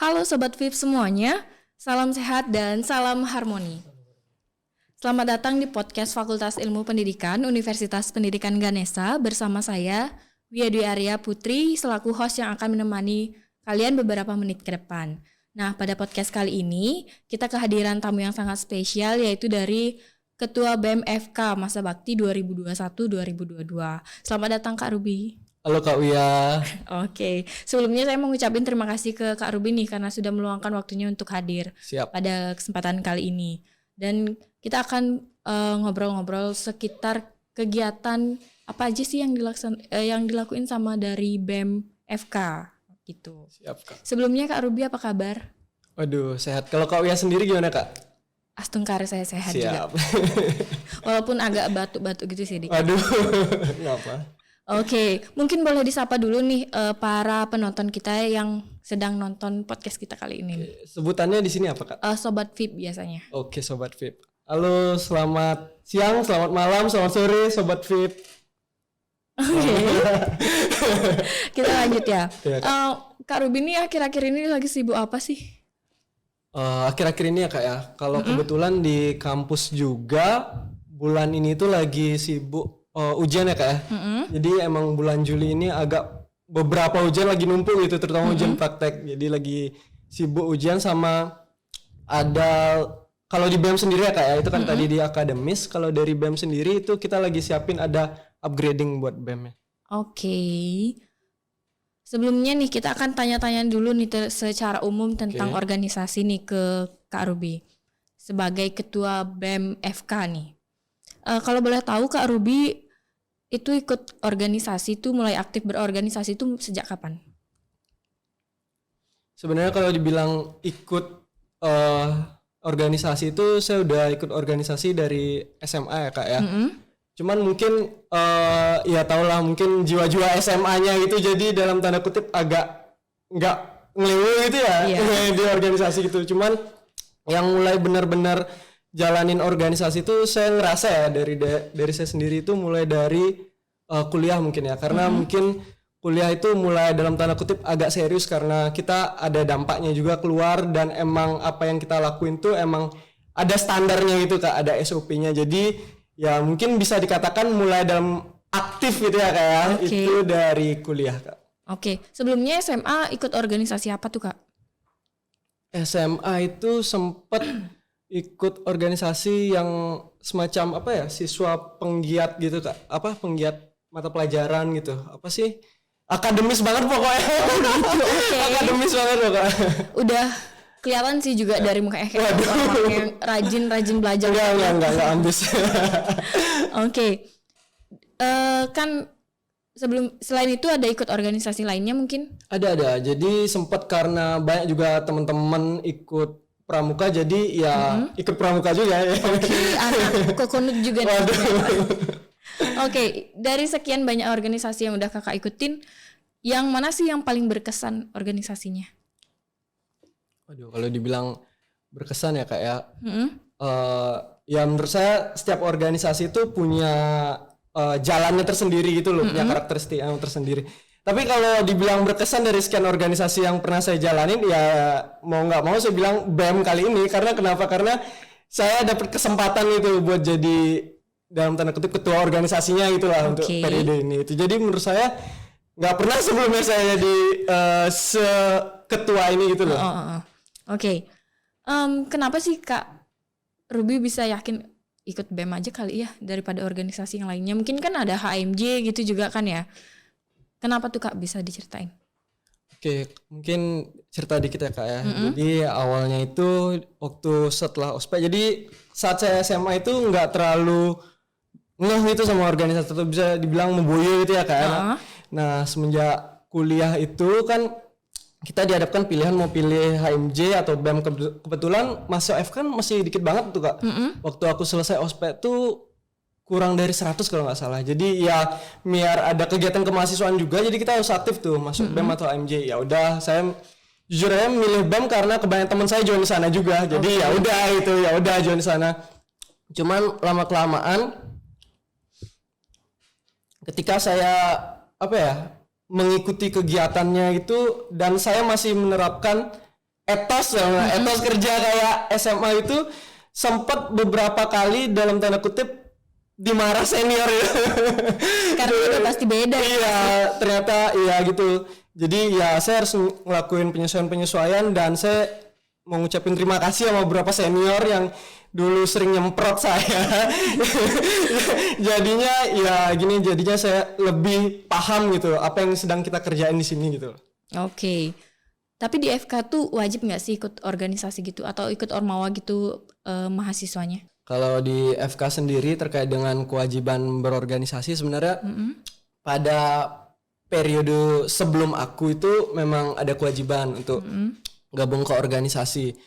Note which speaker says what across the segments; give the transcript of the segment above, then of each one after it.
Speaker 1: Halo Sobat VIP semuanya, salam sehat dan salam harmoni. Selamat datang di podcast Fakultas Ilmu Pendidikan Universitas Pendidikan Ganesha bersama saya, Wia Dwi Arya Putri, selaku host yang akan menemani kalian beberapa menit ke depan. Nah, pada podcast kali ini, kita kehadiran tamu yang sangat spesial, yaitu dari Ketua BEM FK Masa Bakti 2021-2022. Selamat datang Kak Ruby.
Speaker 2: Halo Kak Wia.
Speaker 1: Oke, sebelumnya saya mau ngucapin terima kasih ke Kak Ruby nih karena sudah meluangkan waktunya untuk hadir pada kesempatan kali ini. Dan kita akan ngobrol-ngobrol sekitar kegiatan apa aja sih yang dilakuin sama dari BEM FK gitu.
Speaker 2: Siap Kak.
Speaker 1: Sebelumnya Kak Ruby apa kabar?
Speaker 2: Waduh, sehat. Kalau Kak Wia sendiri gimana Kak?
Speaker 1: Astungkar saya sehat
Speaker 2: Siap.
Speaker 1: juga. Walaupun agak batuk-batuk gitu sih dikit.
Speaker 2: Waduh, ngapa?
Speaker 1: Oke, mungkin boleh disapa dulu nih para penonton kita yang sedang nonton podcast kita kali ini.
Speaker 2: Sebutannya di sini apa Kak?
Speaker 1: Sobat VIP biasanya.
Speaker 2: Oke, Sobat VIP. Halo, selamat siang, selamat malam, selamat sore Sobat VIP.
Speaker 1: Oke. Kita lanjut ya.
Speaker 2: Iya,
Speaker 1: Kak Ruby ini akhir-akhir ini lagi sibuk apa sih?
Speaker 2: Akhir-akhir ini ya Kak ya. Kalau kebetulan di kampus juga bulan ini tuh lagi sibuk ujian ya Kak ya. Jadi emang bulan Juli ini agak beberapa ujian lagi numpuk gitu, terutama ujian praktek. Jadi lagi sibuk ujian sama ada kalau di BEM sendiri ya Kak ya, itu kan tadi di akademis. Kalau dari BEM sendiri itu kita lagi siapin ada upgrading buat BEM-nya.
Speaker 1: Oke. Sebelumnya nih kita akan tanya-tanya dulu nih secara umum tentang organisasi nih ke Kak Ruby sebagai ketua BEM FK nih. Kalau boleh tahu Kak Ruby itu ikut organisasi tuh mulai aktif berorganisasi itu sejak kapan?
Speaker 2: Sebenarnya kalau dibilang ikut organisasi itu saya udah ikut organisasi dari SMA ya Kak ya. Cuman mungkin ya tau lah mungkin jiwa-jiwa SMA-nya gitu jadi dalam tanda kutip agak nggak ngeliwil gitu ya di organisasi gitu. Cuman yang mulai benar-benar jalanin organisasi itu saya ngerasa ya dari saya sendiri itu mulai dari kuliah mungkin ya karena mungkin kuliah itu mulai dalam tanda kutip agak serius karena kita ada dampaknya juga keluar dan emang apa yang kita lakuin tuh emang ada standarnya gitu Kak, ada SOP-nya. Jadi ya mungkin bisa dikatakan mulai dalam aktif gitu ya Kak ya. Itu dari kuliah Kak.
Speaker 1: Oke, sebelumnya SMA ikut organisasi apa tuh Kak?
Speaker 2: SMA itu sempet ikut organisasi yang semacam apa ya, siswa penggiat gitu Kak, apa penggiat mata pelajaran gitu, apa sih, akademis banget pokoknya. Akademis banget loh Kak. Udah
Speaker 1: kelihatan sih juga dari muka orang yang rajin belajar.
Speaker 2: Enggak ambis.
Speaker 1: Oke. Kan selain itu ada ikut organisasi lainnya mungkin? Ada.
Speaker 2: Jadi sempat karena banyak juga teman-teman ikut pramuka jadi ya ikut pramuka juga ya.
Speaker 1: Oke, anak kokonut juga nih. Oke, dari sekian banyak organisasi yang udah Kakak ikutin, yang mana sih yang paling berkesan organisasinya?
Speaker 2: Waduh, kalau dibilang berkesan ya Kak ya. Ya menurut saya setiap organisasi itu punya jalannya tersendiri gitu loh, punya karakteristik yang tersendiri. Tapi kalau dibilang berkesan dari sekian organisasi yang pernah saya jalanin, ya mau nggak mau saya bilang BEM kali ini. Karena kenapa? Karena saya dapat kesempatan itu buat jadi dalam tanda kutip ketua organisasinya itulah untuk periode ini. Itu jadi menurut saya nggak pernah sebelumnya saya jadi seketua ini gitu loh.
Speaker 1: Oke. Kenapa sih Kak Ruby bisa yakin ikut BEM aja kali ya daripada organisasi yang lainnya? Mungkin kan ada HMJ gitu juga kan ya. Kenapa tuh Kak, bisa diceritain?
Speaker 2: Oke, mungkin cerita dikit ya Kak ya. Jadi awalnya itu waktu setelah ospek, jadi saat saya SMA itu nggak terlalu ngeh itu sama organisasi, atau bisa dibilang memboyo gitu ya Kak ya. Nah semenjak kuliah itu kan kita dihadapkan pilihan mau pilih HMJ atau BEM. Kebetulan masuk F kan masih dikit banget tuh Kak. Waktu aku selesai ospek tuh kurang dari 100 kalau nggak salah. Jadi ya biar ada kegiatan kemahasiswaan juga, jadi kita harus aktif tuh masuk BEM atau HMJ. Ya udah, saya jujur aja milih BEM karena kebanyakan teman saya join di sana juga. Jadi ya udah join di sana. Cuman lama kelamaan ketika saya mengikuti kegiatannya itu dan saya masih menerapkan etos kerja kayak SMA itu sempat beberapa kali dalam tanda kutip dimarah senior ya.
Speaker 1: Karena udah pasti beda.
Speaker 2: Iya, ternyata iya gitu. Jadi ya saya harus ngelakuin penyesuaian dan saya mau ngucapin terima kasih sama beberapa senior yang dulu sering nyemprot saya. Jadinya saya lebih paham gitu apa yang sedang kita kerjain di sini gitu.
Speaker 1: Oke. Tapi di FK tuh wajib nggak sih ikut organisasi gitu atau ikut ormawa gitu mahasiswanya?
Speaker 2: Kalau di FK sendiri terkait dengan kewajiban berorganisasi sebenarnya pada periode sebelum aku itu memang ada kewajiban untuk gabung ke organisasi.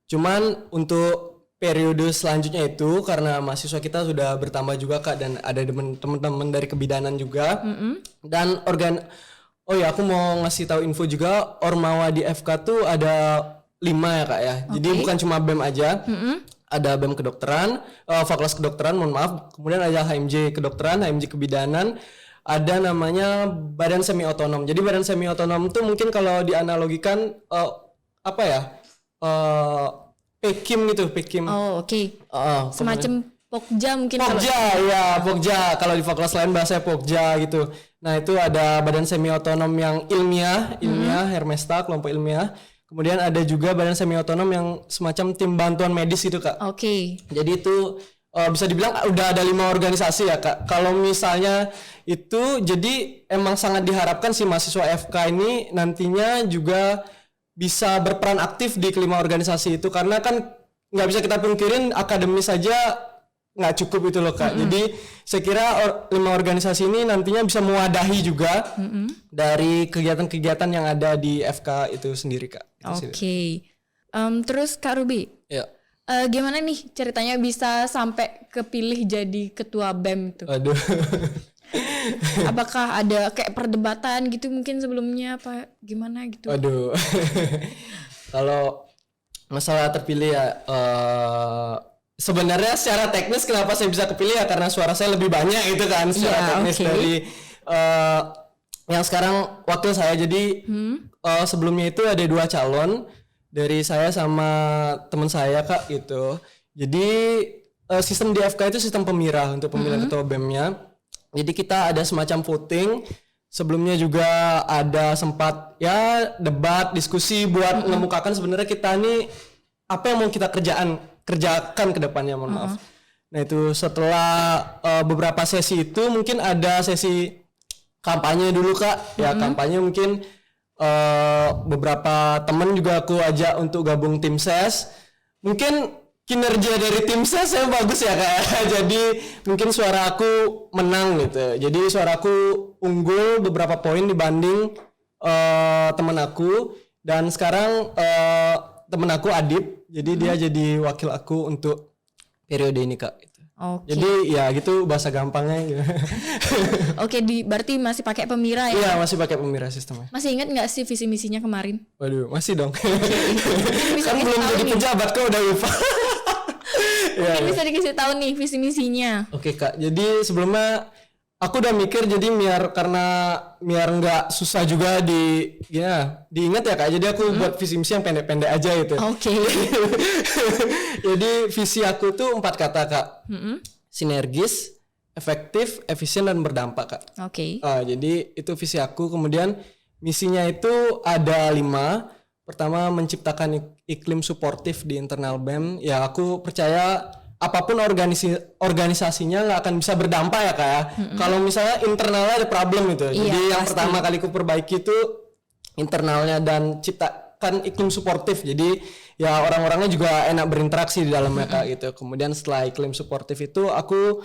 Speaker 2: Cuman untuk periode selanjutnya itu karena mahasiswa kita sudah bertambah juga Kak dan ada teman-teman dari kebidanan juga dan aku mau ngasih tahu info juga Ormawa di FK tuh ada 5 ya Kak ya. Jadi bukan cuma BEM aja. Ada BEM kedokteran, fakultas kedokteran, mohon maaf. Kemudian ada HMJ kedokteran, HMJ kebidanan. Ada namanya badan semi otonom. Jadi badan semi otonom itu mungkin kalau dianalogikan Pekim gitu, Pekim.
Speaker 1: Oh, oke. Semacam Pokja mungkin.
Speaker 2: Pokja. Kalau di fakultas lain bahasa Pokja gitu. Nah, itu ada badan semi otonom yang ilmiah, Hermesta, kelompok ilmiah. Kemudian ada juga badan semi otonom yang semacam tim bantuan medis gitu Kak.
Speaker 1: Oke.
Speaker 2: Jadi itu bisa dibilang udah ada 5 organisasi ya Kak. Kalau misalnya itu jadi emang sangat diharapkan si mahasiswa FK ini nantinya juga bisa berperan aktif di kelima organisasi itu karena kan nggak bisa kita pungkirin akademis saja nggak cukup itu loh Kak. Jadi saya kira 5 organisasi ini nantinya bisa mewadahi juga dari kegiatan-kegiatan yang ada di FK itu sendiri Kak.
Speaker 1: Oke. Terus Kak Ruby, gimana nih ceritanya bisa sampai kepilih jadi ketua BEM itu?
Speaker 2: Aduh.
Speaker 1: Apakah ada kayak perdebatan gitu mungkin sebelumnya apa gimana gitu?
Speaker 2: Aduh. Kalau masalah terpilih ya sebenarnya secara teknis kenapa saya bisa kepilih ya karena suara saya lebih banyak itu kan secara teknis dari yang sekarang wakil saya. Jadi sebelumnya itu ada 2 calon dari saya sama teman saya Kak gitu. Jadi sistem di FK itu sistem pemirah untuk pemilihan ketua BEM-nya. Jadi kita ada semacam voting. Sebelumnya juga ada sempat ya debat, diskusi buat mengemukakan sebenarnya kita ini apa yang mau kita kerjakan ke depannya, mohon maaf. Nah itu setelah beberapa sesi itu mungkin ada sesi kampanye dulu Kak. Ya kampanye mungkin beberapa teman juga aku ajak untuk gabung tim ses. Mungkin kinerja dari tim ses saya bagus ya Kak. Jadi mungkin suara aku menang gitu. Jadi suara aku unggul beberapa poin dibanding teman aku. Dan sekarang teman aku Adip. Jadi dia jadi wakil aku untuk periode ini Kak.
Speaker 1: Okay.
Speaker 2: Jadi ya gitu bahasa gampangnya gitu.
Speaker 1: Oke, berarti masih pakai pemirah ya?
Speaker 2: Iya, masih pakai pemirah sistemnya.
Speaker 1: Masih ingat nggak sih visi misinya kemarin?
Speaker 2: Waduh, masih dong. Kan belum jadi pejabat kok udah lupa.
Speaker 1: Mungkin bisa dikasih tahu nih visi misinya.
Speaker 2: Oke Kak, jadi sebelumnya aku udah mikir jadi biar nggak susah juga diingat ya Kak. Jadi aku buat visi misi yang pendek-pendek aja gitu.
Speaker 1: Oke.
Speaker 2: Jadi visi aku tuh 4 kata Kak. Sinergis, efektif, efisien dan berdampak Kak.
Speaker 1: Oke.
Speaker 2: Jadi itu visi aku. Kemudian misinya itu ada 5. Pertama, menciptakan iklim suportif di internal BEM. Ya aku percaya apapun organisasinya nggak akan bisa berdampak ya Kak ya. Kalau misalnya internalnya ada problem gitu.
Speaker 1: Iya,
Speaker 2: jadi yang
Speaker 1: pasti.
Speaker 2: pertama kali ku perbaiki itu internalnya dan ciptakan iklim suportif. Jadi ya orang-orangnya juga enak berinteraksi di dalamnya Kak gitu. Kemudian setelah iklim suportif itu aku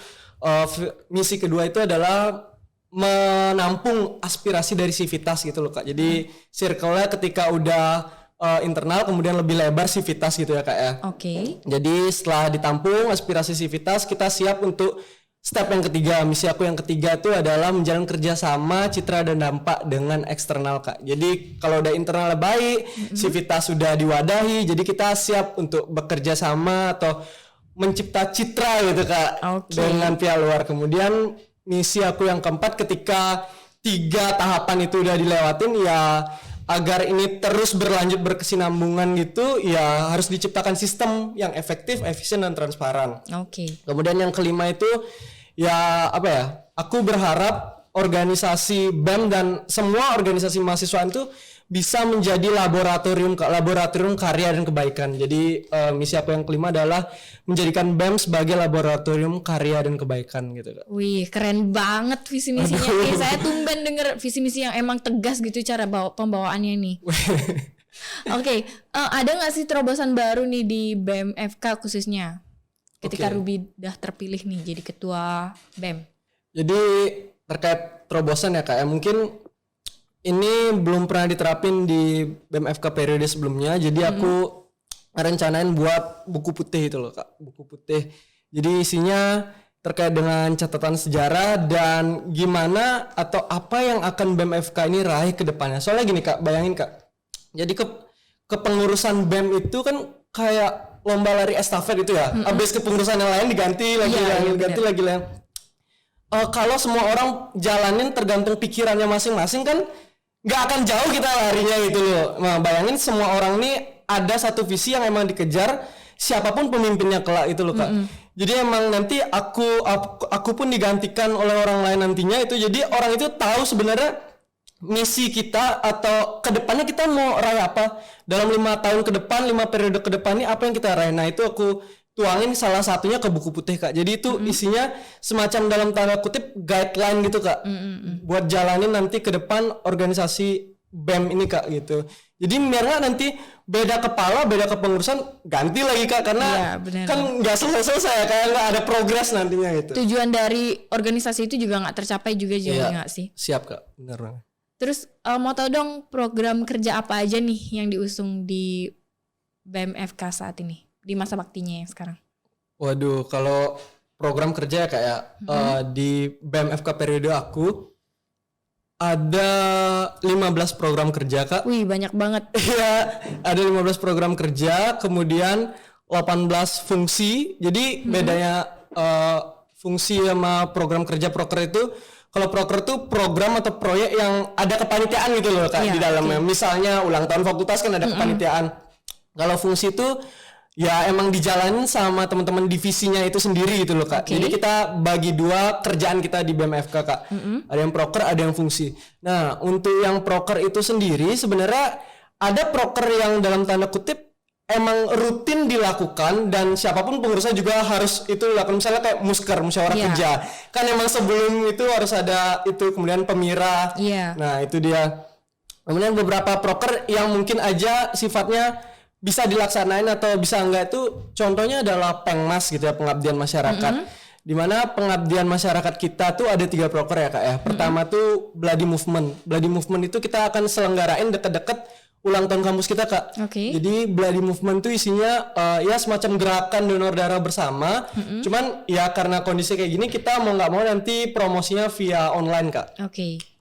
Speaker 2: misi kedua itu adalah menampung aspirasi dari Civitas gitu loh Kak. Jadi circle-nya ketika udah internal kemudian lebih lebar Civitas gitu ya Kak ya.
Speaker 1: Oke.
Speaker 2: Jadi setelah ditampung aspirasi Civitas kita siap untuk step yang ketiga. Misi aku yang ketiga itu adalah menjalin kerjasama citra dan dampak dengan eksternal Kak. Jadi kalau udah internalnya baik, Civitas sudah diwadahi, jadi kita siap untuk bekerja sama atau mencipta citra gitu Kak dengan pihak luar. Kemudian misi aku yang keempat ketika 3 tahapan itu udah dilewatin ya agar ini terus berlanjut berkesinambungan gitu, ya harus diciptakan sistem yang efektif, efisien dan transparan.
Speaker 1: Oke.
Speaker 2: Kemudian yang kelima itu ya apa ya? Aku berharap organisasi BEM dan semua organisasi mahasiswa itu bisa menjadi laboratorium karya dan kebaikan. Jadi misi aku yang kelima adalah menjadikan BEM sebagai laboratorium karya dan kebaikan gitu Kak.
Speaker 1: Wih, keren banget visi misinya. Saya tumben denger visi misi yang emang tegas gitu cara pembawaannya nih. Oke, ada nggak sih terobosan baru nih di BEM FK khususnya ketika Ruby udah terpilih nih jadi ketua BEM?
Speaker 2: Jadi terkait terobosan ya Kak, ya mungkin ini belum pernah diterapin di BEM FK periode sebelumnya. Jadi aku rencanain buat buku putih itu loh Kak, buku putih. Jadi isinya terkait dengan catatan sejarah dan gimana atau apa yang akan BEM FK ini raih ke depannya. Soalnya gini Kak, bayangin Kak. Jadi kepengurusan BEM itu kan kayak lomba lari estafet itu ya. Habis kepengurusan yang lain diganti lagi lagi. Kalau semua orang jalanin tergantung pikirannya masing-masing kan nggak akan jauh kita larinya gitu loh. Nah bayangin semua orang nih ada satu visi yang emang dikejar siapapun pemimpinnya kelak itu loh Kak. Jadi emang nanti aku pun digantikan oleh orang lain nantinya itu. Jadi orang itu tahu sebenarnya misi kita atau kedepannya kita mau raih apa dalam 5 tahun ke depan, 5 periode ke depan ini apa yang kita raih. Nah itu aku tuangin salah satunya ke buku putih Kak. Jadi itu isinya semacam dalam tanda kutip guideline gitu Kak. Buat jalanin nanti ke depan organisasi BEM ini Kak gitu. Jadi biar nggak nanti beda kepala, beda kepengurusan ganti lagi Kak karena kan nggak selesai kayak nggak ada progres nantinya gitu.
Speaker 1: Tujuan dari organisasi itu juga nggak tercapai juga nggak sih?
Speaker 2: Siap Kak, benar banget.
Speaker 1: Terus mau tahu dong program kerja apa aja nih yang diusung di BEM FK saat ini? Di masa baktinya yang sekarang?
Speaker 2: Waduh, kalau program kerja ya kayak di BEM FK periode aku ada 15 program kerja Kak.
Speaker 1: Wih, banyak banget.
Speaker 2: Iya, ada 15 program kerja, kemudian 18 fungsi. Jadi bedanya fungsi sama program kerja proker itu, kalau proker itu program atau proyek yang ada kepanitiaan gitu loh Kak di dalamnya. Misalnya ulang tahun fakultas kan ada kepanitiaan. Kalau fungsi itu ya emang dijalanin sama teman-teman divisinya itu sendiri gitu loh Kak. Jadi kita bagi dua kerjaan kita di BEM FK Kak. Ada yang proker, ada yang fungsi. Nah untuk yang proker itu sendiri sebenarnya ada proker yang dalam tanda kutip emang rutin dilakukan dan siapapun pengurusnya juga harus itu lakukan. Misalnya kayak musyawarah kerja. Kan emang sebelum itu harus ada itu, kemudian pemira. Nah itu dia. Kemudian beberapa proker yang mungkin aja sifatnya bisa dilaksanain atau bisa enggak itu contohnya adalah Pengmas gitu ya, pengabdian masyarakat. Dimana pengabdian masyarakat kita tuh ada 3 proker ya Kak ya. Pertama tuh Bloody Movement. Bloody Movement itu kita akan selenggarain deket-deket ulang tahun kampus kita Kak. Jadi Bloody Movement tuh isinya ya semacam gerakan donor darah bersama. Cuman ya karena kondisi kayak gini kita mau nggak mau nanti promosinya via online Kak.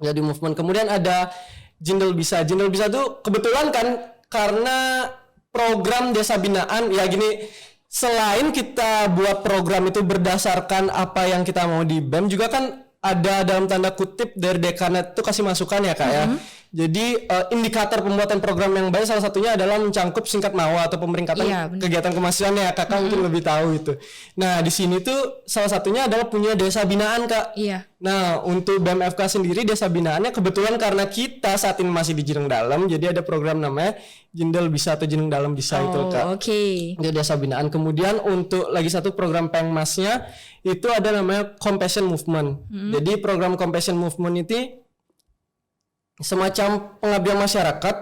Speaker 2: Bloody Movement. Kemudian ada Jindal Bisa. Jindal Bisa tuh kebetulan kan karena program desa binaan ya gini, selain kita buat program itu berdasarkan apa yang kita mau di BEM juga kan ada dalam tanda kutip dari dekanat itu kasih masukan ya Kak ya. Jadi indikator pembuatan program yang baik salah satunya adalah mencangkup singkat mawa atau pemeringkatan kegiatan kemahasiswaan ya Kakak mungkin lebih tahu itu. Nah di sini tuh salah satunya adalah punya desa binaan Kak. Nah untuk BEM FK sendiri desa binaannya kebetulan karena kita saat ini masih di Jeneng Dalam, jadi ada program namanya Jindal Bisa atau Jeneng Dalam Bisa itu Kak. Itu desa binaan. Kemudian untuk lagi satu program Pengmasnya itu ada namanya Compassion Movement. Jadi program Compassion Movement itu semacam pengabdian masyarakat.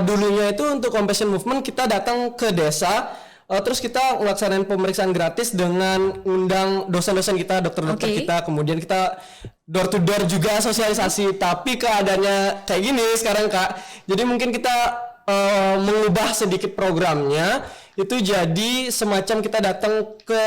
Speaker 2: Dulunya itu untuk Compassion Movement kita datang ke desa, terus kita melaksanakan pemeriksaan gratis dengan undang dosen-dosen kita, dokter-dokter kita, kemudian kita door to door juga sosialisasi. Tapi keadaannya kayak gini sekarang Kak, jadi mungkin kita mengubah sedikit programnya itu jadi semacam kita datang ke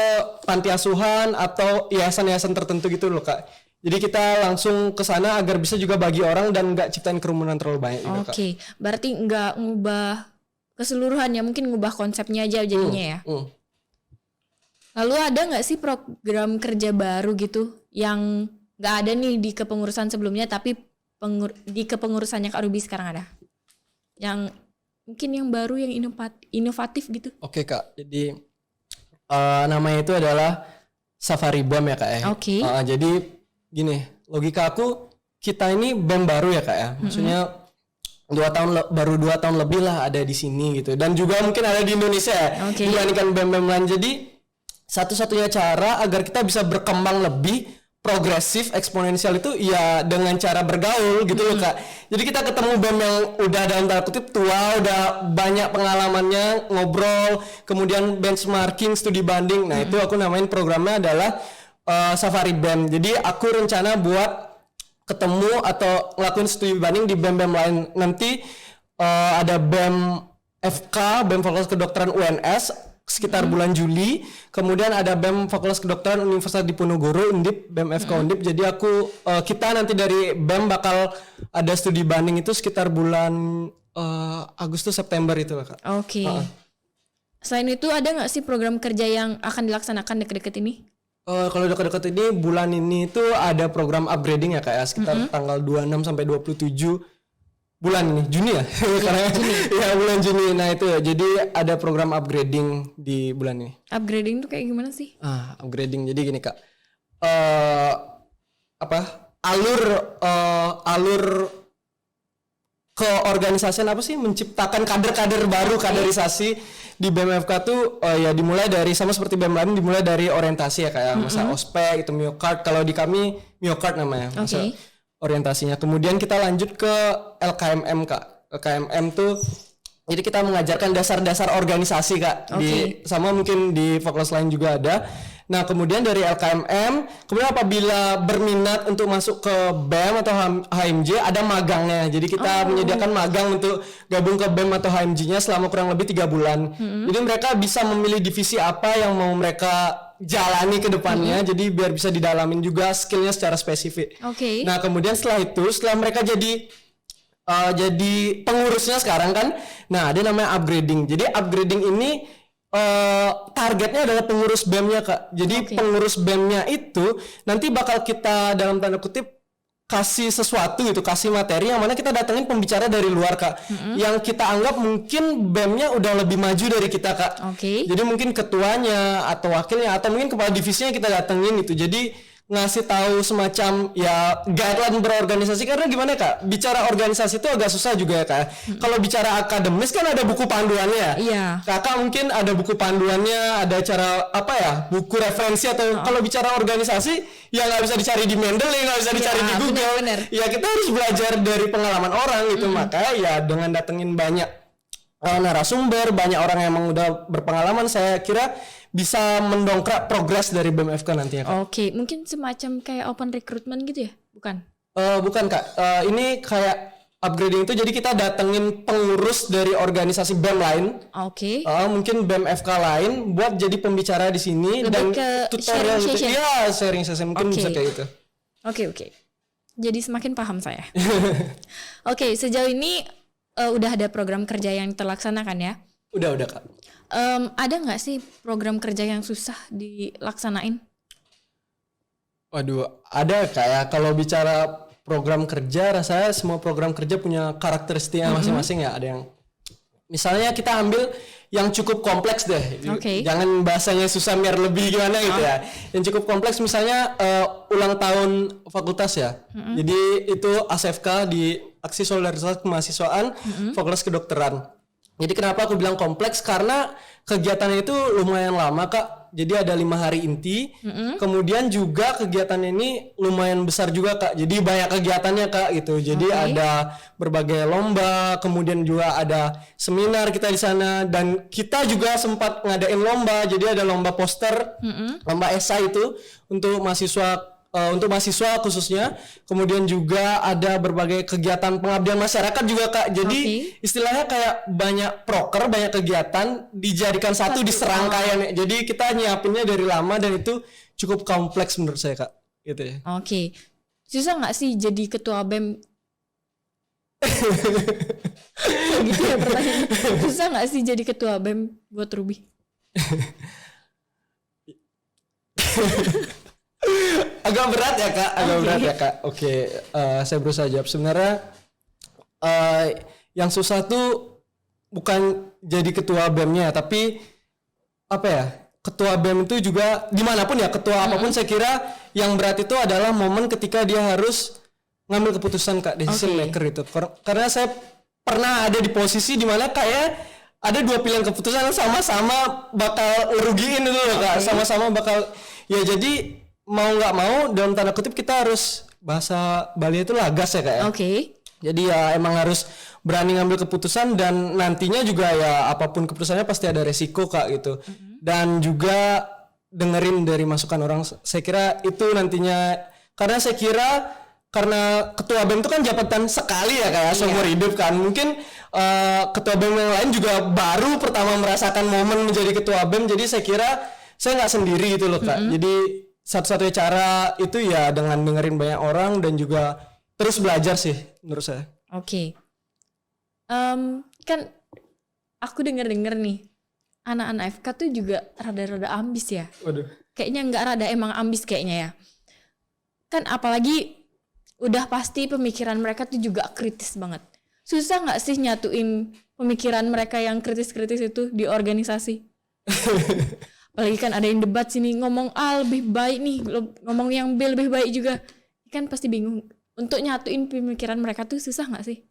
Speaker 2: panti asuhan atau yayasan-yayasan tertentu gitu loh Kak. Jadi kita langsung ke sana agar bisa juga bagi orang dan nggak ciptain kerumunan terlalu banyak juga Kak.
Speaker 1: Berarti nggak ngubah keseluruhannya, mungkin ngubah konsepnya aja jadinya ya. Lalu ada nggak sih program kerja baru gitu yang nggak ada nih di kepengurusan sebelumnya tapi di kepengurusannya Kak Ruby sekarang ada? yang mungkin yang baru, yang inovatif gitu?
Speaker 2: Oke Kak, jadi namanya itu adalah Safari BEM ya Kak ya.
Speaker 1: Oke.
Speaker 2: Jadi gini, logika aku, kita ini BEM baru ya Kak ya. Maksudnya baru 2 tahun lebih lah ada di sini gitu. Dan juga mungkin ada di Indonesia ya, dibandingkan BEM-BEM lain. Jadi satu-satunya cara agar kita bisa berkembang lebih progresif, eksponensial itu ya dengan cara bergaul gitu loh Kak. Jadi kita ketemu BEM yang udah dalam tanda kutip tua, udah banyak pengalamannya, ngobrol, kemudian benchmarking, studi banding. Nah itu aku namain programnya adalah Safari BEM. Jadi aku rencana buat ketemu atau ngelakuin studi banding di BEM-BEM lain. Nanti ada BEM FK, BEM Fakultas Kedokteran UNS, sekitar bulan Juli. Kemudian ada BEM Fakultas Kedokteran Universitas Diponegoro, Undip, BEM FK Undip. Jadi kita nanti dari BEM bakal ada studi banding itu sekitar bulan Agustus September itu lah Kak.
Speaker 1: Oke. Selain itu ada nggak sih program kerja yang akan dilaksanakan deket-deket ini?
Speaker 2: Kalau dekat-dekat ini bulan ini itu ada program upgrading ya Kak ya, sekitar tanggal 26 sampai 27 bulan ini, Juni ya? Karena ya bulan Juni. Nah itu ya, jadi ada program upgrading di bulan ini.
Speaker 1: Upgrading tuh kayak gimana sih?
Speaker 2: Upgrading jadi gini Kak, alur keorganisasian apa sih, menciptakan kader-kader baru, kaderisasi di BMFK tuh ya dimulai dari, sama seperti BEM lain, dimulai dari orientasi ya kayak masa ospek itu myocard, kalau di kami myocard namanya, masa orientasinya. Kemudian kita lanjut ke LKMM Kak. LKMM tuh jadi kita mengajarkan dasar-dasar organisasi Kak. Sama mungkin di fakultas lain juga ada. Nah kemudian dari LKMM, kemudian apabila berminat untuk masuk ke BEM atau HMJ, ada magangnya. Jadi kita menyediakan magang untuk gabung ke BEM atau HMJ-nya selama kurang lebih 3 bulan. Jadi mereka bisa memilih divisi apa yang mau mereka jalani ke depannya, jadi biar bisa didalamin juga skillnya secara spesifik. Nah kemudian setelah mereka jadi pengurusnya sekarang kan, nah ada namanya upgrading. Jadi upgrading ini targetnya adalah pengurus BEM-nya Kak. Jadi pengurus BEM-nya itu nanti bakal kita dalam tanda kutip kasih sesuatu gitu, kasih materi yang mana kita datengin pembicara dari luar Kak, yang kita anggap mungkin BEM-nya udah lebih maju dari kita Kak. Jadi mungkin ketuanya atau wakilnya atau mungkin kepala divisinya kita datengin gitu. Jadi ngasih tahu semacam ya guideline berorganisasi, karena gimana Kak, bicara organisasi itu agak susah juga ya Kak. Kalau bicara akademis kan ada buku panduannya. Kakak mungkin ada buku panduannya, ada cara apa ya, buku referensi, atau kalau bicara organisasi ya nggak bisa dicari di Mendeley, nggak bisa dicari di Google. Ya kita harus belajar dari pengalaman orang gitu. Makanya ya dengan datengin banyak narasumber, banyak orang yang emang udah berpengalaman, saya kira bisa mendongkrak progres dari BMFK nantinya Kak.
Speaker 1: Mungkin semacam kayak open recruitment gitu ya? Bukan?
Speaker 2: Bukan Kak, ini kayak upgrading itu jadi kita datengin pengurus dari organisasi BEM lain, mungkin BMFK lain, buat jadi pembicara di sini. Lebih dan ke tutorial gitu. Iya, sharing session mungkin bisa kayak gitu.
Speaker 1: Oke. Jadi semakin paham saya. Sejauh ini udah ada program kerja yang terlaksanakan ya?
Speaker 2: Udah Kak.
Speaker 1: Ada nggak sih program kerja yang susah dilaksanain?
Speaker 2: Waduh, ada kayak kalau bicara program kerja, rasanya semua program kerja punya karakteristiknya masing-masing ya. Ada yang misalnya kita ambil yang cukup kompleks deh. Jangan bahasanya susah biar lebih gimana gitu ya. Yang cukup kompleks misalnya ulang tahun fakultas ya. Jadi itu ASFK di Aksi Solidaritas Kemahasiswaan Fakultas Kedokteran. Jadi kenapa aku bilang kompleks, karena kegiatannya itu lumayan lama Kak. Jadi ada 5 hari inti. Kemudian juga kegiatannya ini lumayan besar juga Kak. Jadi banyak kegiatannya Kak gitu. Jadi ada berbagai lomba, kemudian juga ada seminar kita di sana, dan kita juga sempat ngadain lomba. Jadi ada lomba poster, lomba esai itu untuk mahasiswa khususnya. Kemudian juga ada berbagai kegiatan pengabdian masyarakat juga Kak. Jadi istilahnya kayak banyak proker, banyak kegiatan dijadikan satu di serangkaian. Jadi kita nyiapinnya dari lama dan itu cukup kompleks menurut saya Kak. Gitu ya.
Speaker 1: Susah nggak sih jadi ketua BEM? Gitu ya pertanyaan. Susah nggak sih jadi ketua BEM buat Ruby?
Speaker 2: Agak berat ya Kak, Oke, saya berusaha jawab. Sebenarnya yang susah tuh bukan jadi ketua BEM-nya, tapi apa ya, ketua BEM itu juga dimanapun ya, ketua apapun saya kira yang berat itu adalah momen ketika dia harus ngambil keputusan Kak, decision maker itu. Karena saya pernah ada di posisi dimana kayak ada dua pilihan keputusan yang sama-sama bakal ngerugiin itu loh Kak, sama-sama bakal ya, jadi mau nggak mau dalam tanda kutip kita harus, bahasa Bali itu lagas ya Kak ya. Jadi ya emang harus berani ngambil keputusan, dan nantinya juga ya apapun keputusannya pasti ada resiko Kak gitu. Dan juga dengerin dari masukan orang, saya kira itu nantinya, karena saya kira karena ketua BEM itu kan jabatan sekali ya kayak seumur hidup kan. Mungkin ketua BEM yang lain juga baru pertama merasakan momen menjadi ketua BEM, jadi saya kira saya nggak sendiri gitu loh Kak. Jadi satu-satunya cara itu ya dengan dengerin banyak orang dan juga terus belajar sih menurut saya.
Speaker 1: Kan aku denger nih anak-anak FK tuh juga rada-rada ambis ya. Kayaknya nggak rada, emang ambis kayaknya ya. Kan apalagi udah pasti pemikiran mereka tuh juga kritis banget. Susah nggak sih nyatuin pemikiran mereka yang kritis-kritis itu di organisasi? Apalagi kan ada yang debat sini, ngomong A lebih baik nih, ngomong yang B lebih baik juga. Kan pasti bingung. Untuk nyatuin pemikiran mereka tuh susah nggak sih?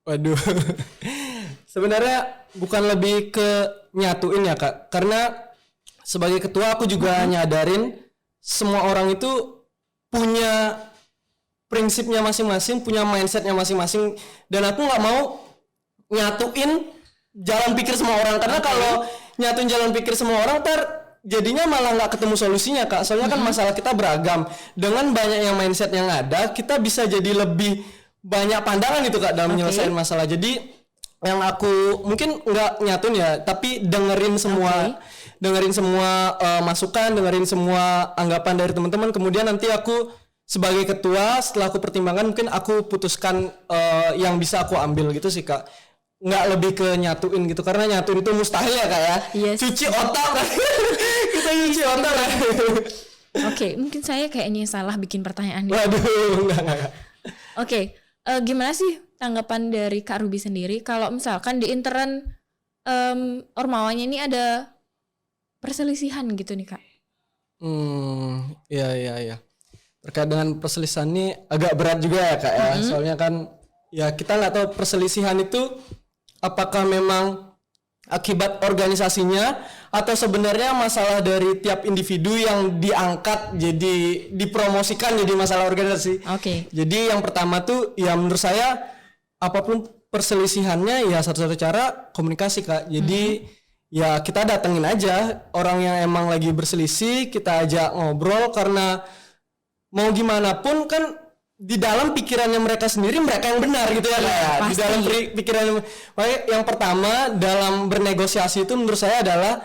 Speaker 2: Waduh, sebenarnya bukan lebih ke nyatuin ya Kak. Karena sebagai ketua aku juga nyadarin semua orang itu punya prinsipnya masing-masing, punya mindsetnya masing-masing, dan aku nggak mau nyatuin jalan pikir semua orang, karena kalau nyatuin jalan pikir semua orang jadinya malah nggak ketemu solusinya Kak. Soalnya kan masalah kita beragam, dengan banyak yang mindset yang ada kita bisa jadi lebih banyak pandangan gitu Kak dalam menyelesaikan masalah. Jadi yang aku mungkin nggak nyatuin ya, tapi dengerin semua masukan, dengerin semua anggapan dari teman-teman, kemudian nanti aku sebagai ketua, setelah aku pertimbangkan, mungkin aku putuskan yang bisa aku ambil gitu sih Kak. Nggak lebih ke nyatuin gitu, karena nyatuin itu mustahil ya Kak ya. Cuci otak kan. Kita cuci otak kan.
Speaker 1: Mungkin saya kayaknya salah bikin pertanyaan.
Speaker 2: Waduh, enggak.
Speaker 1: Gimana sih tanggapan dari Kak Ruby sendiri kalau misalkan di intern Ormawanya ini ada perselisihan gitu nih Kak?
Speaker 2: Iya. Terkait dengan perselisihan ini agak berat juga ya Kak ya. Soalnya kan ya kita nggak tahu perselisihan itu apakah memang akibat organisasinya atau sebenarnya masalah dari tiap individu yang diangkat jadi dipromosikan jadi masalah organisasi. Jadi yang pertama tuh ya menurut saya apapun perselisihannya ya satu-satu cara komunikasi Kak. Jadi ya kita datengin aja orang yang emang lagi berselisih, kita ajak ngobrol, karena mau gimana pun kan di dalam pikirannya mereka sendiri mereka yang benar gitu ya Kak. Di dalam pikiran, makanya yang pertama dalam bernegosiasi itu menurut saya adalah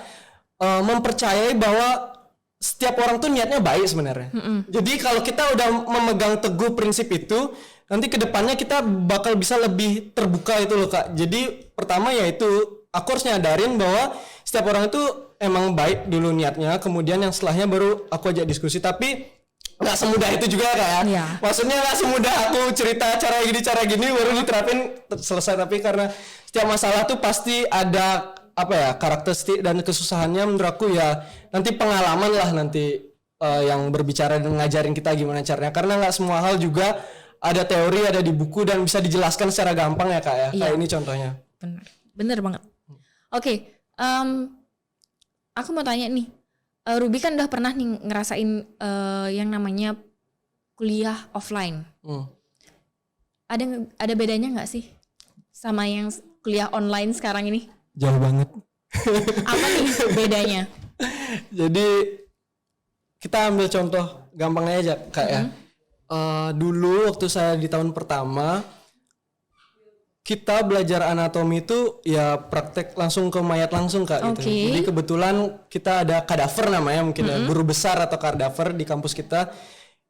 Speaker 2: mempercayai bahwa setiap orang tuh niatnya baik sebenarnya. Jadi kalau kita udah memegang teguh prinsip itu, nanti kedepannya kita bakal bisa lebih terbuka itu loh Kak. Jadi pertama yaitu aku harus nyadarin bahwa setiap orang itu emang baik dulu niatnya, kemudian yang setelahnya baru aku ajak diskusi. Tapi nggak semudah itu juga Kak ya. Maksudnya nggak semudah aku cerita cara gini baru diterapin selesai. Tapi karena setiap masalah tuh pasti ada karakteristik dan kesusahannya. Menurut aku ya nanti pengalaman lah nanti yang berbicara dan ngajarin kita gimana caranya. Karena nggak semua hal juga ada teori, ada di buku dan bisa dijelaskan secara gampang ya Kak ya. Kayak ini contohnya.
Speaker 1: Bener banget. Aku mau tanya nih. Ruby kan udah pernah nih ngerasain yang namanya kuliah offline. Ada bedanya nggak sih sama yang kuliah online sekarang ini?
Speaker 2: Jauh banget.
Speaker 1: Apa nih bedanya?
Speaker 2: Jadi kita ambil contoh gampangnya aja Kak ya. Dulu waktu saya di tahun pertama kita belajar anatomi itu ya praktek langsung ke mayat langsung Kak gitu. Jadi kebetulan kita ada kadaver namanya mungkin ya, guru besar atau kadaver di kampus kita.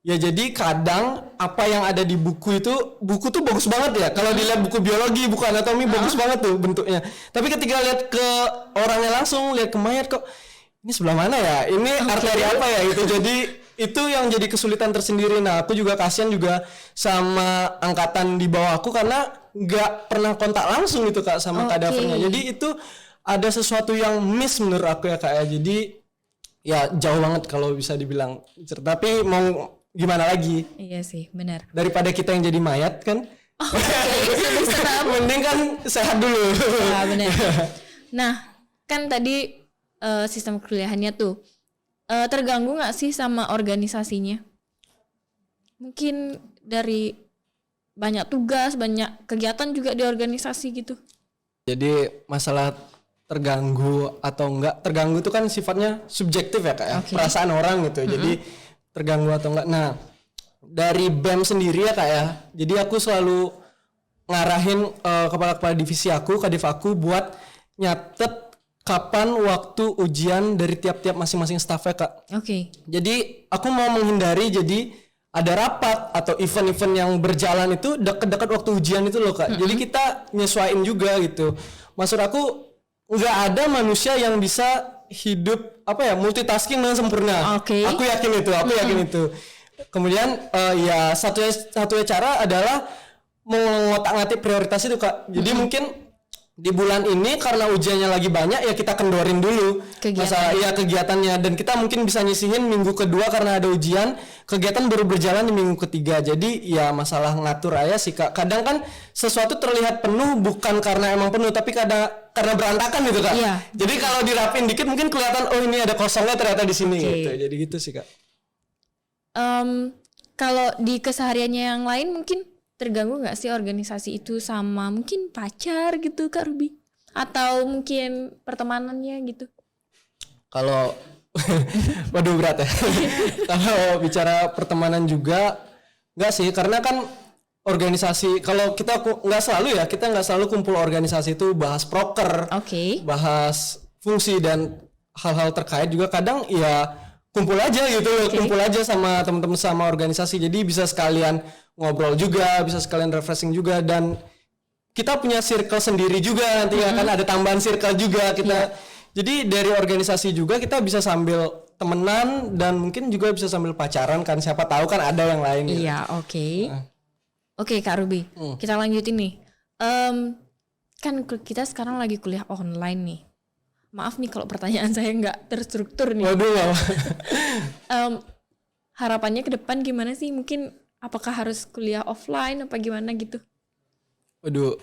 Speaker 2: Ya jadi kadang apa yang ada di buku tuh bagus banget ya. Kalau dilihat buku biologi, buku anatomi bagus banget tuh bentuknya. Tapi ketika lihat ke orangnya langsung, lihat ke mayat kok ini sebelah mana ya? Ini arteri apa ya gitu. Jadi itu yang jadi kesulitan tersendiri. Nah, aku juga kasihan juga sama angkatan di bawah aku karena nggak pernah kontak langsung gitu Kak sama kadavernya. Jadi itu ada sesuatu yang miss menurut aku ya Kak ya. Jadi ya jauh banget kalau bisa dibilang. Tapi mau gimana lagi?
Speaker 1: Iya sih, benar.
Speaker 2: Daripada kita yang jadi mayat kan. Mending kan sehat dulu.
Speaker 1: Ya benar. Nah, kan tadi sistem kuliahannya tuh terganggu nggak sih sama organisasinya? Mungkin dari banyak tugas, banyak kegiatan juga di organisasi gitu.
Speaker 2: Jadi masalah terganggu atau enggak, terganggu itu kan sifatnya subjektif ya Kak ya, perasaan orang gitu. Jadi terganggu atau enggak. Nah, dari BEM sendiri ya Kak ya, jadi aku selalu ngarahin kepala-kepala divisi aku, kadif aku buat nyatet kapan waktu ujian dari tiap-tiap masing-masing staff ya Kak. Jadi aku mau menghindari jadi ada rapat atau event-event yang berjalan itu dekat-dekat waktu ujian itu loh Kak. Jadi kita nyesuaiin juga gitu. Maksud aku nggak ada manusia yang bisa hidup multitasking dengan sempurna. Aku yakin itu. Kemudian ya satu cara adalah mengotak-ngatik prioritas itu Kak. Jadi mungkin di bulan ini karena ujiannya lagi banyak ya kita kendorin dulu kegiatannya, dan kita mungkin bisa nyisihin minggu kedua karena ada ujian, kegiatan baru berjalan di minggu ketiga. Jadi ya masalah ngatur aja sih Kak. Kadang kan sesuatu terlihat penuh bukan karena emang penuh, tapi karena berantakan gitu Kak. Jadi kalau dirapin dikit mungkin kelihatan oh ini ada kosongnya ternyata di sini gitu. Jadi gitu sih Kak.
Speaker 1: Kalau di kesehariannya yang lain mungkin terganggu nggak sih organisasi itu sama mungkin pacar gitu Kak Ruby? Atau mungkin pertemanannya gitu?
Speaker 2: Kalau waduh berat ya. Kalau bicara pertemanan juga nggak sih, karena kan organisasi kalau kita nggak selalu kumpul organisasi itu bahas proker, bahas fungsi dan hal-hal terkait juga. Kadang ya kumpul aja gitu, kumpul aja sama teman-teman sama organisasi. Jadi bisa sekalian ngobrol juga, bisa sekalian refreshing juga, dan kita punya circle sendiri juga nanti akan ada tambahan circle juga kita. Jadi dari organisasi juga kita bisa sambil temenan dan mungkin juga bisa sambil pacaran kan, siapa tahu kan ada yang lain.
Speaker 1: Iya, Oke Kak Ruby, kita lanjutin nih. Kan kita sekarang lagi kuliah online nih. Maaf nih kalau pertanyaan saya nggak terstruktur nih.
Speaker 2: Waduh.
Speaker 1: Harapannya ke depan gimana sih? Mungkin apakah harus kuliah offline apa gimana gitu?
Speaker 2: Waduh,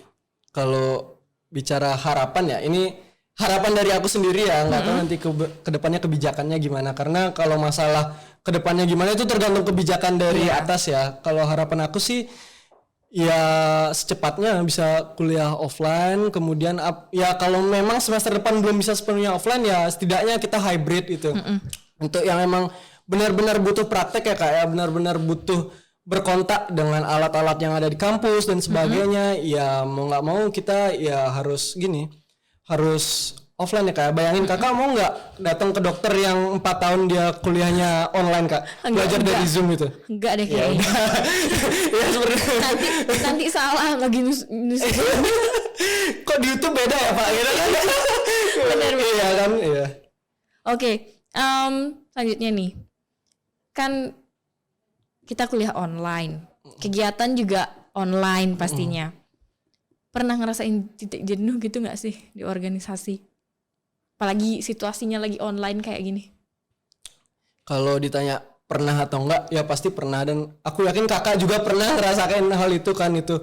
Speaker 2: kalau bicara harapan ya, ini harapan dari aku sendiri ya, nggak tahu nanti ke depannya kebijakannya gimana. Karena kalau masalah ke depannya gimana itu tergantung kebijakan dari atas ya. Kalau harapan aku sih ya secepatnya bisa kuliah offline, kemudian ya kalau memang semester depan belum bisa sepenuhnya offline ya setidaknya kita hybrid itu. Untuk yang emang benar-benar butuh praktek ya Kak ya, benar-benar butuh berkontak dengan alat-alat yang ada di kampus dan sebagainya, ya mau nggak mau kita ya harus offline ya Kak. Bayangin Kakak mau nggak datang ke dokter yang 4 tahun dia kuliahnya online Kak, belajar dari Zoom itu?
Speaker 1: Enggak deh kayaknya.
Speaker 2: Ya sebenarnya
Speaker 1: nanti salah lagi nus.
Speaker 2: Kok di YouTube beda ya Pak? Gitu kan?
Speaker 1: Benar.
Speaker 2: Iya kan? Iya.
Speaker 1: Oke, selanjutnya nih, kan kita kuliah online, kegiatan juga online pastinya. Pernah ngerasain titik jenuh gitu nggak sih di organisasi? Apalagi situasinya lagi online kayak gini.
Speaker 2: Kalau ditanya pernah atau enggak, ya pasti pernah, dan aku yakin Kakak juga pernah ngerasain hal itu kan. Itu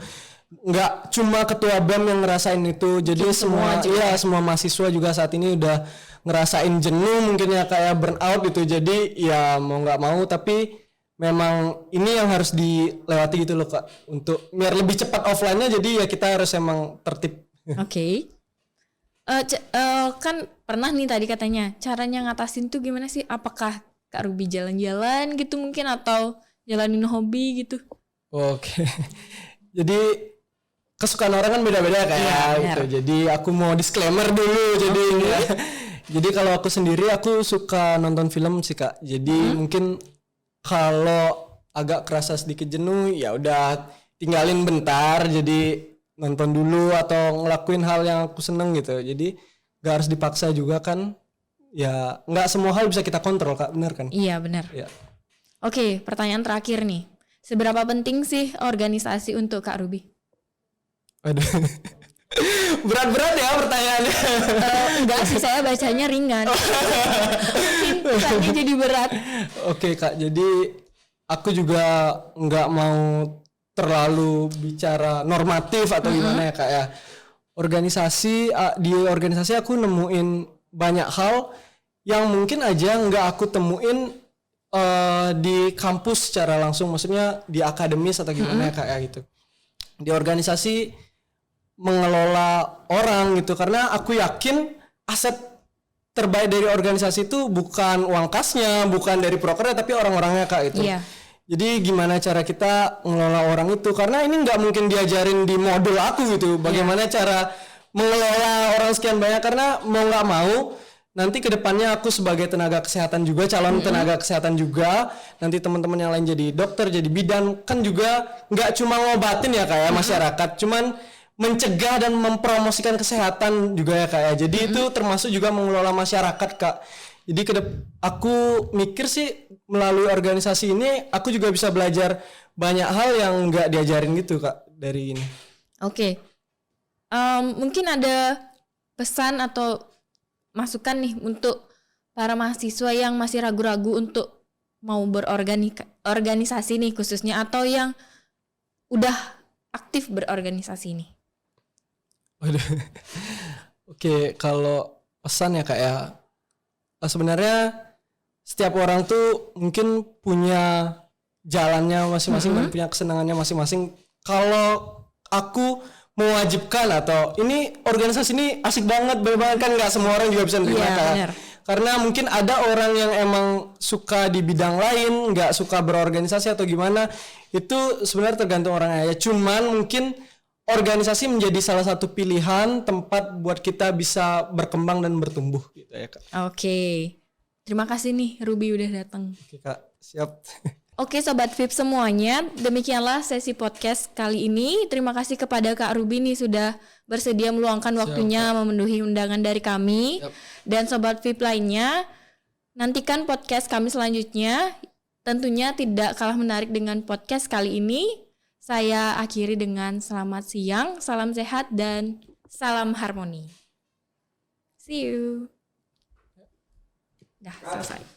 Speaker 2: nggak cuma ketua BEM yang ngerasain itu, jadi semua mahasiswa juga saat ini udah ngerasain jenuh mungkin ya, kayak burnout gitu. Jadi ya mau nggak mau tapi memang ini yang harus dilewati gitu loh Kak, untuk biar lebih cepat offline-nya. Jadi ya kita harus emang tertib.
Speaker 1: Kan pernah nih tadi katanya caranya ngatasin tuh gimana sih? Apakah Kak Ruby jalan-jalan gitu mungkin, atau jalanin hobi gitu?
Speaker 2: Jadi kesukaan orang kan beda-beda kayak gitu. Jadi aku mau disclaimer dulu. Jadi kalau aku sendiri aku suka nonton film sih Kak. Jadi mungkin kalau agak kerasa sedikit jenuh ya udah tinggalin bentar, jadi nonton dulu atau ngelakuin hal yang aku seneng gitu. Jadi gak harus dipaksa juga kan, ya nggak semua hal bisa kita kontrol Kak, benar kan?
Speaker 1: Iya benar.
Speaker 2: Ya.
Speaker 1: Oke, pertanyaan terakhir nih, seberapa penting sih organisasi untuk Kak Ruby?
Speaker 2: Waduh. Berat-berat ya pertanyaannya.
Speaker 1: Enggak sih, saya bacanya ringan. Mungkin kesannya jadi berat.
Speaker 2: Oke Kak, jadi aku juga nggak mau terlalu bicara normatif atau gimana ya Kak ya. Di organisasi aku nemuin banyak hal yang mungkin aja nggak aku temuin di kampus secara langsung, maksudnya di akademis atau gimana ya Kak ya gitu. Di organisasi mengelola orang gitu, karena aku yakin aset terbaik dari organisasi itu bukan uang kasnya, bukan dari prokernya, tapi orang-orangnya Kak itu.
Speaker 1: Iya.
Speaker 2: Jadi gimana cara kita mengelola orang itu, karena ini nggak mungkin diajarin di modul aku gitu, bagaimana cara mengelola orang sekian banyak, karena mau nggak mau nanti kedepannya aku sebagai tenaga kesehatan juga, calon tenaga kesehatan juga, nanti teman-teman yang lain jadi dokter, jadi bidan, kan juga nggak cuma ngobatin ya kayak masyarakat, cuman mencegah dan mempromosikan kesehatan juga ya Kak ya. Jadi itu termasuk juga mengelola masyarakat Kak. Jadi aku mikir sih melalui organisasi ini aku juga bisa belajar banyak hal yang nggak diajarin gitu Kak dari ini.
Speaker 1: Oke. Mungkin ada pesan atau masukan nih untuk para mahasiswa yang masih ragu-ragu untuk mau berorganisasi nih khususnya, atau yang udah aktif berorganisasi nih.
Speaker 2: Waduh. Oke, kalau pesan ya Kak ya, sebenarnya setiap orang tuh mungkin punya jalannya masing-masing dan punya kesenangannya masing-masing. Kalau aku mewajibkan atau ini organisasi ini asik banget, bener banget, kan nggak semua orang juga bisa nerima Kak. Karena mungkin ada orang yang emang suka di bidang lain, nggak suka berorganisasi atau gimana, itu sebenarnya tergantung orangnya ya. Cuman mungkin organisasi menjadi salah satu pilihan tempat buat kita bisa berkembang dan bertumbuh gitu ya Kak.
Speaker 1: Oke. Terima kasih nih Ruby udah datang.
Speaker 2: Oke Kak, siap.
Speaker 1: Oke Sobat VIP semuanya, demikianlah sesi podcast kali ini. Terima kasih kepada Kak Ruby nih sudah bersedia meluangkan waktunya memenuhi undangan dari kami. Dan Sobat VIP lainnya, nantikan podcast kami selanjutnya. Tentunya tidak kalah menarik dengan podcast kali ini. Saya akhiri dengan selamat siang, salam sehat, dan salam harmoni. See you. Dah selesai.